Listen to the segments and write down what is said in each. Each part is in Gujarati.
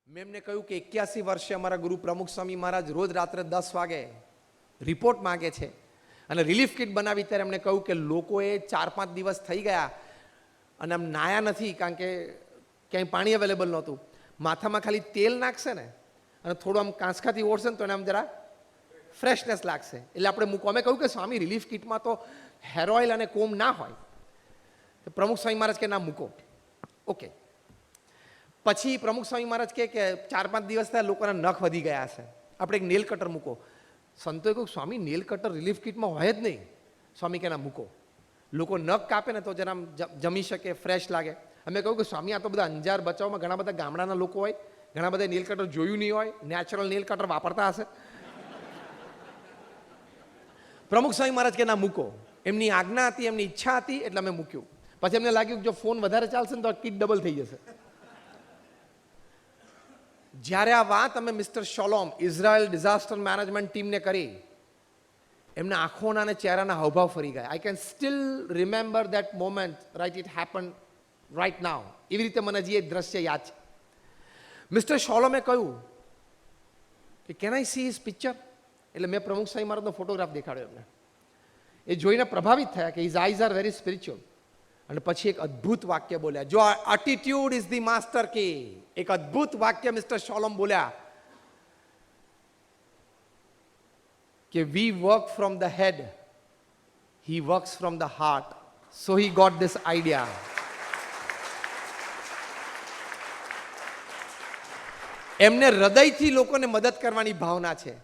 મેં એમને કહ્યું કે 81 વર્ષે અમારા ગુરુ પ્રમુખ સ્વામી મહારાજ રોજ રાત્રે 10 વાગે રિપોર્ટ માગે છે અને રિલીફ કિટ બનાવી ત્યારે એમને કહ્યું કે લોકોએ 4-5 દિવસ થઈ ગયા અને આમ નાયા નથી કારણ કે ક્યાંય પાણી અવેલેબલ નહોતું. માથામાં ખાલી તેલ નાખશે ને અને થોડું આમ કાંસકાથી ઓળશે ને તો એને આમ જરા ફ્રેશનેસ લાગશે. એટલે આપણે મૂકો. અમે કહ્યું કે સ્વામી રિલીફ કિટમાં તો હેર ઓઇલ અને કોમ ના હોય. તો પ્રમુખ સ્વામી મહારાજ કે ના મૂકો. ઓકે. પછી પ્રમુખ સ્વામી મહારાજ કે 4-5 દિવસ થયા લોકોના નખ વધી ગયા હશે, આપણે એક નેલ કટર મૂકો. સંતોએ કહ્યું સ્વામી નેલ કટર રિલીફ કિટમાં હોય જ નહીં. સ્વામી કે ના મૂકો. લોકો નખ કાપે ને તો જરા જમી શકે, ફ્રેશ લાગે. અમે કહ્યું કે સ્વામી આ તો બધા અંજાર બચાવમાં ઘણા બધા ગામડાના લોકો હોય, ઘણા બધા નેલ કટર જોયું નહીં હોય, નેચરલ નેલ કટર વાપરતા હશે. પ્રમુખ સ્વામી મહારાજ કે ના મૂકો. એમની આજ્ઞા હતી, એમની ઈચ્છા હતી એટલે અમે મૂક્યું. પછી એમને લાગ્યું કે જો ફોન વધારે ચાલશે ને તો કિટ ડબલ થઈ જશે. જ્યારે આ વાત અમે મિસ્ટર શોલોમ ઇઝરાયલ ડિઝાસ્ટર મેનેજમેન્ટ ટીમને કરી, એમના આંખોના અને ચહેરાના હાવભાવ ફરી ગયા. I can steel remember that moment, right, it happen right now. એવી રીતે મને હજી એ દ્રશ્ય યાદ છે. મિસ્ટર શોલોમે કહ્યું કે can I see his picture. એટલે મેં પ્રમુખ સ્વામી મહારાજનો ફોટોગ્રાફ દેખાડ્યો એમને. એ જોઈને પ્રભાવિત થયા કે his eyes are very spiritual. અને પછી એક અદ્ભુત વાક્ય બોલ્યા, જો attitude is the master key. એક અદ્ભુત વાક્ય મિસ્ટર શોલોમ બોલ્યા કે we work from the head, he works from the heart, so he got this idea. એમને હૃદયથી લોકોને મદદ કરવાની ભાવના છે.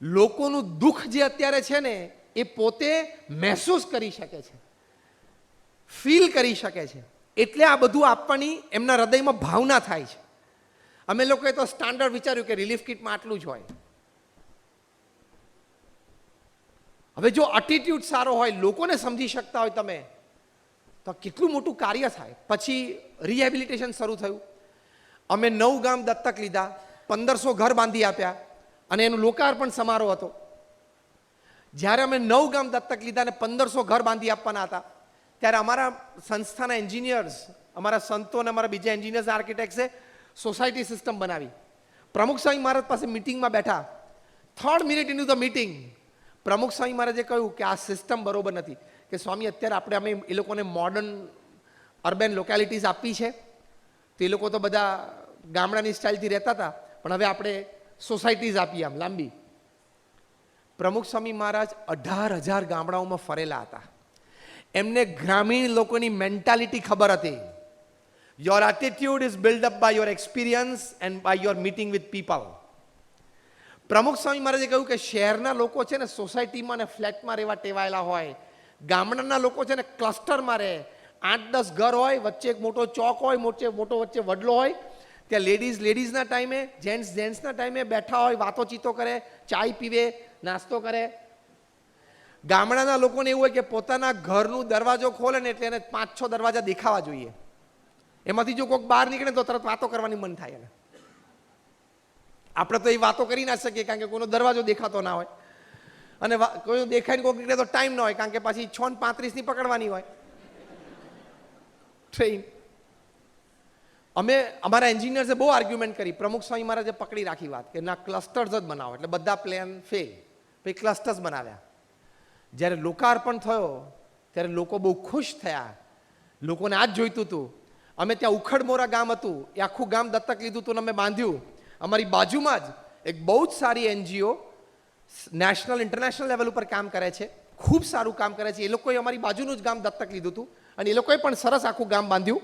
લોકોનું દુઃખ જે અત્યારે છે ને એ પોતે મહેસૂસ કરી શકે છે, ફીલ કરી શકે છે. એટલે આ બધું આપવાની એમના હૃદયમાં ભાવના થાય છે. અમે લોકોએ તો સ્ટાન્ડર્ડ વિચાર્યું કે રિલીફ કિટમાં આટલું જ હોય. હવે જો એટીટ્યુડ સારો હોય, લોકોને સમજી શકતા હોય તમે, તો કેટલું મોટું કાર્ય થાય. પછી રિહેબિલિટેશન શરૂ થયું. અમે 9 ગામ દત્તક લીધા, 1500 ઘર બાંધી આપ્યા અને એનું લોકાર્પણ સમારોહ હતો. જ્યારે અમે 9 ગામ દત્તક લીધા અને 1500 ઘર બાંધી આપવાના હતા, ત્યારે અમારા સંસ્થાના એન્જિનિયર્સ, અમારા સંતો અને અમારા બીજા એન્જિનિયર્સ આર્કિટેક્ટ્સે સોસાયટી સિસ્ટમ બનાવી. પ્રમુખ સ્વામી મહારાજ પાસે મિટિંગમાં બેઠા. 3rd minute in the meeting પ્રમુખ સ્વામી મહારાજે કહ્યું કે આ સિસ્ટમ બરોબર નથી. કે સ્વામી અત્યારે અમે એ લોકોને મોડર્ન અર્બન લોકેલિટીઝ આપી છે, તો એ લોકો તો બધા ગામડાની સ્ટાઇલથી રહેતા હતા, પણ હવે આપણે સોસાયટીઝ આપીએ આમ લાંબી. પ્રમુખ સ્વામી મહારાજ 18,000 ગામડાઓમાં ફરેલા હતા. એમને ગ્રામીણ લોકોની મેન્ટાલિટી ખબર હતી. Your attitude is build up by your experience and by your meeting with people. Pramukh Swami મહારાજે કહ્યું કે શહેરના લોકો છે ને સોસાયટીમાં ને ફ્લેટમાં રહેવા ટેવાયેલા હોય, ગામડાના લોકો છે ને ક્લસ્ટરમાં રહે. 8-10 ઘર હોય, વચ્ચે એક મોટો ચોક હોય, મોટો વચ્ચે વડલો હોય, ત્યાં લેડીઝના ટાઈમે, જેન્ટ્સના ટાઈમે બેઠા હોય, વાતોચીતો કરે, ચાય પીવે, નાસ્તો કરે. ગામડાના લોકોને એવું હોય કે પોતાના ઘરનું દરવાજો ખોલે ને એટલે એને 5-6 દરવાજા દેખાવા જોઈએ. એમાંથી જો કોઈક બહાર નીકળે તો તરત વાતો કરવાની મન થાય એને. આપણે તો એ વાતો કરી ના શકીએ કારણ કે કોઈનો દરવાજો દેખાતો ના હોય, અને કોઈ દેખાય ને કોઈ નીકળે તો ટાઈમ ના હોય કારણ કે પાછી 6:35 પકડવાની હોય ટ્રેન. અમે અમારા એન્જિનિયર્સે બહુ આર્ગ્યુમેન્ટ કરી. પ્રમુખ સ્વામી મહારાજે પકડી રાખી વાત કે ના, ક્લસ્ટર્સ જ બનાવો. એટલે બધા પ્લાન ફેલ. પછી ક્લસ્ટર્સ બનાવ્યા. જ્યારે લોકાર્પણ થયો ત્યારે લોકો બહુ ખુશ થયા. લોકોને આ જ જોઈતું હતું. અમે ત્યાં ઉખડમોરા ગામ હતું, એ આખું ગામ દત્તક લીધું હતું અને અમે બાંધ્યું. અમારી બાજુમાં જ એક બહુ જ સારી એનજીઓ નેશનલ ઇન્ટરનેશનલ લેવલ ઉપર કામ કરે છે, ખૂબ સારું કામ કરે છે. એ લોકોએ અમારી બાજુનું જ ગામ દત્તક લીધું હતું અને એ લોકોએ પણ સરસ આખું ગામ બાંધ્યું.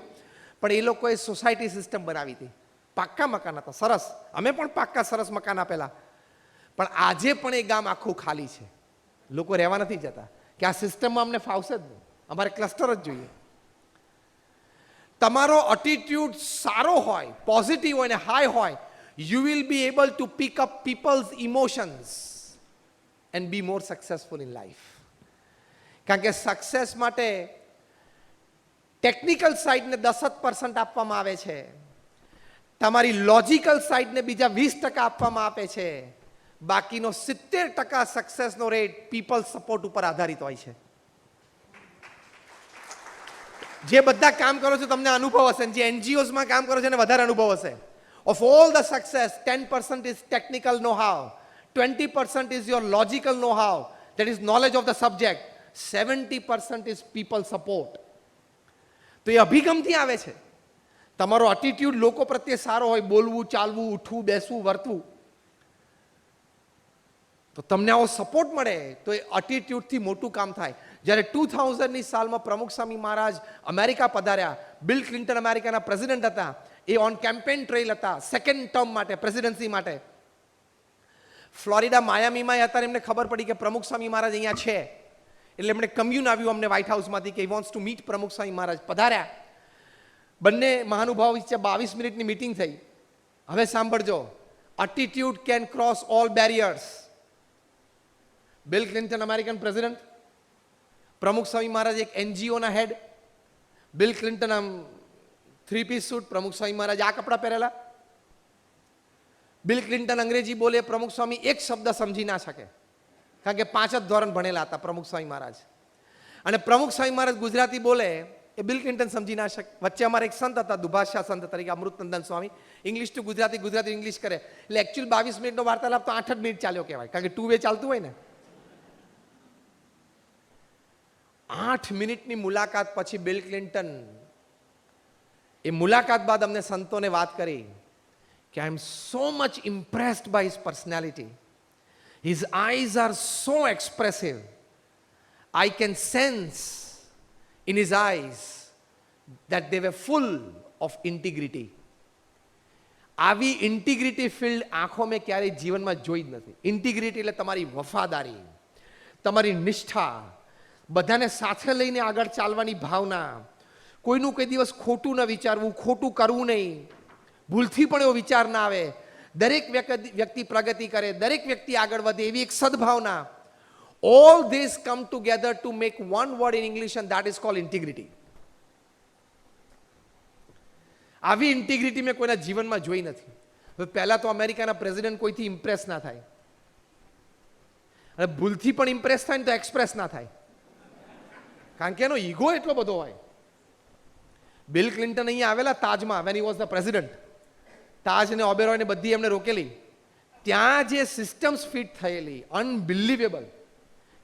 પણ એ લોકોએ સોસાયટી સિસ્ટમ બનાવી હતી. પાક્કા મકાન હતા, સરસ. અમે પણ પાક્કા સરસ મકાન આપેલા. પણ આજે પણ એ ગામ આખું ખાલી છે. લોકો રહેવા નથી જતા કે આ સિસ્ટમમાં અમને ફાવશે જ નહીં, અમારે ક્લસ્ટર જ જોઈએ. તમારો એટીટ્યુડ સારો હોય, પોઝિટિવ હોય ને હાઈ હોય, you will be able to pick up people's emotions and be more successful in life. કારણ કે સક્સેસ માટે ટેકનિકલ સાઈડને 10% આપવામાં આવે છે, તમારી લોજિકલ સાઈડને બીજા 20% આપવામાં આપે છે. બાકીનો 70% સક્સેસનો રેટ પીપલ સપોર્ટ ઉપર આધારિત હોય છે. જે બધા કામ કરો છો તમને અનુભવ હશે, જે એનજીઓઝમાં કામ કરો છો એને વધારે અનુભવ હશે. Of all the success, 10% is technical know-how, 20% is your logical know-how, that is knowledge of the subject, 70% is people support. તો એ અભિગમથી આવે છે. તમારો એટીટ્યુડ લોકો પ્રત્યે સારો હોય, બોલવું, ચાલવું, ઉઠવું, બેસવું, વર્તવું, તો તમને આવો સપોર્ટ મળે તો એ એટીટ્યુડથી મોટું કામ થાય. જ્યારે 2000ની સાલમાં પ્રમુખ સ્વામી મહારાજ અમેરિકા પધાર્યા, બિલ ક્લિન્ટન અમેરિકાના પ્રેસિડેન્ટ હતા, એ ઓન કેમ્પેન ટ્રેલ હતા સેકન્ડ ટર્મ માટે, પ્રેસિડેન્સી માટે. ફ્લોરિડા માયામીમાં હતા, એમને ખબર પડી કે પ્રમુખ સ્વામી મહારાજ અહીંયા છે, એટલે એમણે કમ્યુન આવ્યું અમને વ્હાઇટ હાઉસમાંથી કે વોન્ટ્સ ટુ મીટ પ્રમુખ સ્વામી મહારાજ. પધાર્યા, બંને મહાનુભાવ વચ્ચે 22 મિનિટની મીટિંગ થઈ. હવે સાંભળજો, attitude can cross all barriers. Bill Clinton American president, પ્રમુખ સ્વામી મહારાજ એક એનજીઓના હેડ. બિલ ક્લિન્ટન આમ 3-piece સૂટ, પ્રમુખ સ્વામી મહારાજ આ કપડાં પહેરેલા. બિલ ક્લિન્ટન અંગ્રેજી બોલે, પ્રમુખ સ્વામી એક શબ્દ સમજી ના શકે, કારણ કે 5 જ ધોરણ ભણેલા હતા પ્રમુખ સ્વામી મહારાજ. અને પ્રમુખ સ્વામી મહારાજ ગુજરાતી બોલે એ બિલ ક્લિન્ટન સમજી ના શકે. વચ્ચે અમારા એક સંત હતા, દુભાષા સંત તરીકે Amritnandan Swami, English to Gujarati, Gujarati English કરે, એટલે એકચ્યુઅલ 22 મિનિટનો વાર્તાલાપ તો 8 જ મિનિટ ચાલ્યો કહેવાય, કારણ કે 2 વે ચાલતું હોય ને. 8 મિનિટની મુલાકાત પછી બિલ ક્લિન્ટન, એ મુલાકાત બાદ અમને સંતોને વાત કરી કે I am so much impressed by his personality, his eyes are so expressive, I can sense in his eyes that they were full of integrity. આવી ઇન્ટિગ્રિટી ફિલ્ડ આંખો મેં ક્યારેય જીવનમાં જોઈ જ નથી. ઇન્ટિગ્રિટી એટલે તમારી વફાદારી, તમારી નિષ્ઠા, બધાને સાથે લઈને આગળ ચાલવાની ભાવના, કોઈનું કોઈ દિવસ ખોટું ન વિચારવું, ખોટું કરવું નહીં, ભૂલથી પણ એવો વિચાર ના આવે, દરેક વ્યક્તિ પ્રગતિ કરે, દરેક વ્યક્તિ આગળ વધે, એવી એક સદભાવના. All this come together to make one word in English, and that is called integrity. આવી ઇન્ટિગ્રિટી મેં કોઈના જીવનમાં જોઈ નથી. હવે પહેલા તો અમેરિકાના પ્રેસિડેન્ટ કોઈથી ઇમ્પ્રેસ ના થાય, અને ભૂલથી પણ ઇમ્પ્રેસ થાય ને તો એક્સપ્રેસ ના થાય, કારણ કે એનો ઈગો એટલો બધો હોય. બિલ ક્લિન્ટન અહીંયા આવેલા તાજમાં, when he was the president, Taj ને ઓબેરોયને બધી એમને રોકેલી. ત્યાં જે સિસ્ટમ્સ ફિટ થયેલી, અનબિલિવેબલ,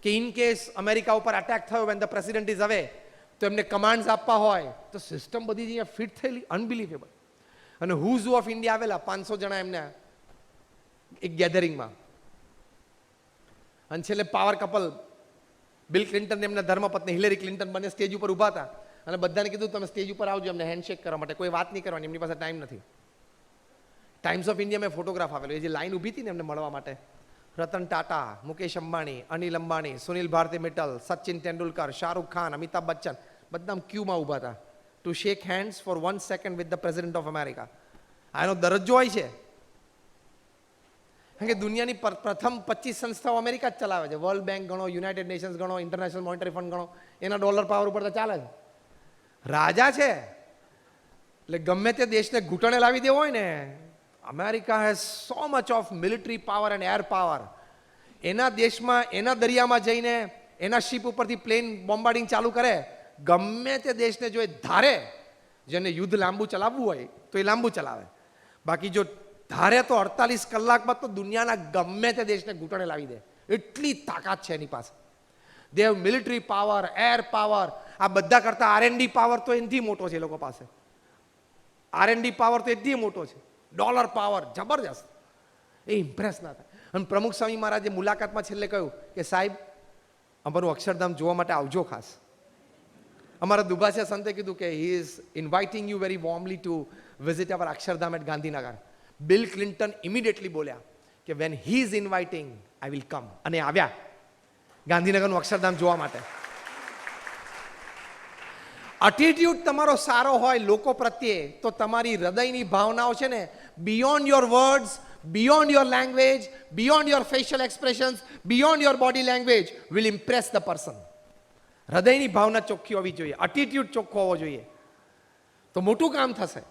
કે ઇન કેસ અમેરિકા ઉપર અટેક થયો when the president is away, તો એમને કમાન્ડ્સ આપવા હોય તો સિસ્ટમ બધી અહીંયા ફિટ થયેલી, અનબિલિવેબલ. અને હુઝ ઓફ ઇન્ડિયા આવેલા 500 જણા એમને એક ગેધરિંગમાં. અને છેલ્લે પાવર કપલ બિલ ક્લિન્ટન એમના ધર્મપત્ની હિલેરી ક્લિન્ટન બંને સ્ટેજ ઉપર ઊભા હતા, અને બધાને કીધું તમે સ્ટેજ ઉપર આવજો એમને હેન્ડશેક કરવા માટે, કોઈ વાત નહીં કરવાની, એમની પાસે ટાઈમ નથી. ટાઈમ્સ ઓફ ઇન્ડિયા મેં ફોટોગ્રાફ આવેલો, એ જે લાઈન ઊભી હતી ને એમને મળવા માટે, રતન ટાટા, મુકેશ અંબાણી, અનિલ અંબાણી, સુનિલ ભારતી મિત્તલ, સચિન તેંડુલકર, શાહરૂખ ખાન, અમિતાભ બચ્ચન, બધા ક્યુમાં ઊભા હતા to shake hands for 1 second with the president of America. આ એનો દરજ્જો હોય છે, કારણ કે દુનિયાની પ્રથમ 25 સંસ્થાઓ અમેરિકા જ ચલાવે છે. વર્લ્ડ બેંક ગણો, યુનાઇટેડ નેશન્સ ગણો, ઇન્ટરનેશનલ મોનિટરી ફંડ ગણો, એના ડોલર પાવર ઉપર તો ચાલે છે. રાજા છે એટલે ગમે તે દેશને ઘૂંટણે લાવી દેવો હોય ને, America has so much of military power and air power. એના દેશમાં, એના દરિયામાં જઈને એના શિપ ઉપરથી પ્લેન બોમ્બાર્ડિંગ ચાલુ કરે, ગમે તે દેશને જો એ ધારે, જેને યુદ્ધ લાંબુ ચલાવવું હોય તો એ લાંબુ ચલાવે, બાકી જો ધારે તો 48 કલાકમાં તો દુનિયાના ગમે તે દેશને ઘૂંટણે લાવી દે, એટલી તાકાત છે એની પાસે. They have military power, air power, આ બધા કરતાં R&D પાવર તો એનાથી મોટો છે એ લોકો પાસે. R&D પાવર તો એટલી મોટો છે, ડોલર પાવર જબરજસ્ત. એ ઇમ્પ્રેસ ના થાય. અને પ્રમુખ સ્વામી મહારાજે મુલાકાતમાં છેલ્લે કહ્યું કે સાહેબ અમારું અક્ષરધામ જોવા માટે આવજો ખાસ. અમારા દુભાષા સંતે કીધું કે he is inviting you very warmly to visit our Akshardham at Gandhinagar. Bill Clinton immediately બોલ્યા કે when he is inviting I will come, અને આવ્યા ગાંધીનગરનું અક્ષરધામ જોવા માટે. એટીટ્યુડ તમારો સારો હોય લોકો પ્રત્યે તો તમારી હૃદયની ભાવનાઓ છે ને, beyond your words, beyond your language, beyond your facial expressions, beyond your body language will Impress the person. હૃદયની ભાવના ચોખ્ખી હોવી જોઈએ, એટીટ્યુડ ચોખ્ખો હોવો જોઈએ, તો મોટું કામ થશે.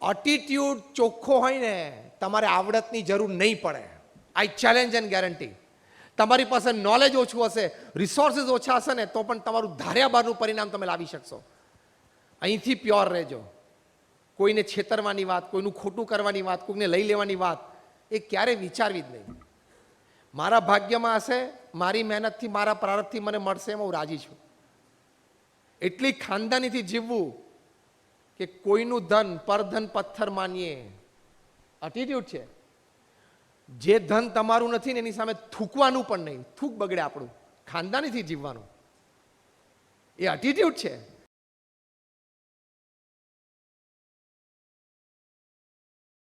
એટીટ્યુડ ચોખ્ખો હોય ને, તમારે આવડતની જરૂર નહીં પડે. આઈ ચેલેન્જ એન્ડ ગેરંટી. તમારી પાસે નોલેજ ઓછું હશે, રિસોર્સિસ ઓછા હશે ને, તો પણ તમારું ધાર્યા બહારનું પરિણામ તમે લાવી શકશો. અહીંથી પ્યોર રહેજો. કોઈને છેતરવાની વાત, કોઈનું ખોટું કરવાની વાત, કોઈને લઈ લેવાની વાત એ ક્યારે વિચારવી જ નહીં. મારા ભાગ્યમાં હશે, મારી મહેનતથી, મારા પ્રારબ્ધથી મને મળશે એમાં હું રાજી છું. એટલી ખાનદાનીથી જીવવું કે કોઈનું ધન પરધન પથ્થર માનીએ, એટીટ્યુડ છે. જે ધન તમારું નથી ને એની સામે થૂકવાનું પણ નહીં, થૂક બગડે આપણું. ખાનદાનીથી જીવવાનું એ એટીટ્યુડ છે.